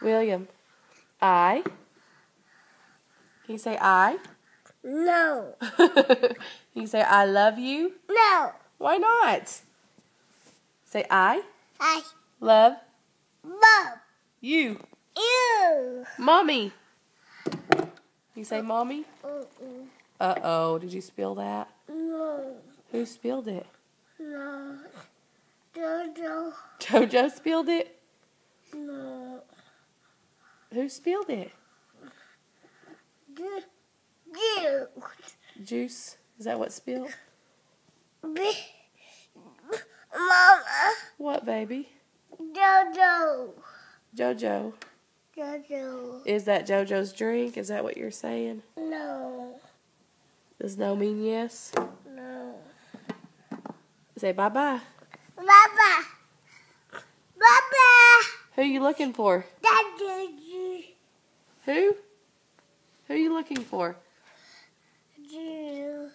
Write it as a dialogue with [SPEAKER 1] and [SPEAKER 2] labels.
[SPEAKER 1] William. I. Can you say I?
[SPEAKER 2] No.
[SPEAKER 1] Can you say I love you?
[SPEAKER 2] No.
[SPEAKER 1] Why not? Say I
[SPEAKER 2] I
[SPEAKER 1] love
[SPEAKER 2] love
[SPEAKER 1] you.
[SPEAKER 2] you.
[SPEAKER 1] Mommy. You say mommy?
[SPEAKER 2] Mm-mm.
[SPEAKER 1] Uh-oh, did you spill that?
[SPEAKER 2] No.
[SPEAKER 1] Who spilled it?
[SPEAKER 2] No. Jojo.
[SPEAKER 1] Jojo spilled it?
[SPEAKER 2] No.
[SPEAKER 1] Who spilled it?
[SPEAKER 2] You.
[SPEAKER 1] Juice. Is that what spilled?
[SPEAKER 2] Mama.
[SPEAKER 1] What, baby?
[SPEAKER 2] Jojo.
[SPEAKER 1] Jojo.
[SPEAKER 2] Jojo.
[SPEAKER 1] Is that Jojo's drink? Is that what you're saying?
[SPEAKER 2] No.
[SPEAKER 1] Does no mean yes?
[SPEAKER 2] No.
[SPEAKER 1] Say bye-bye.
[SPEAKER 2] Baba. Baba.
[SPEAKER 1] Who you looking for?
[SPEAKER 2] Daddy.
[SPEAKER 1] Who? Who you looking for?
[SPEAKER 2] Jude.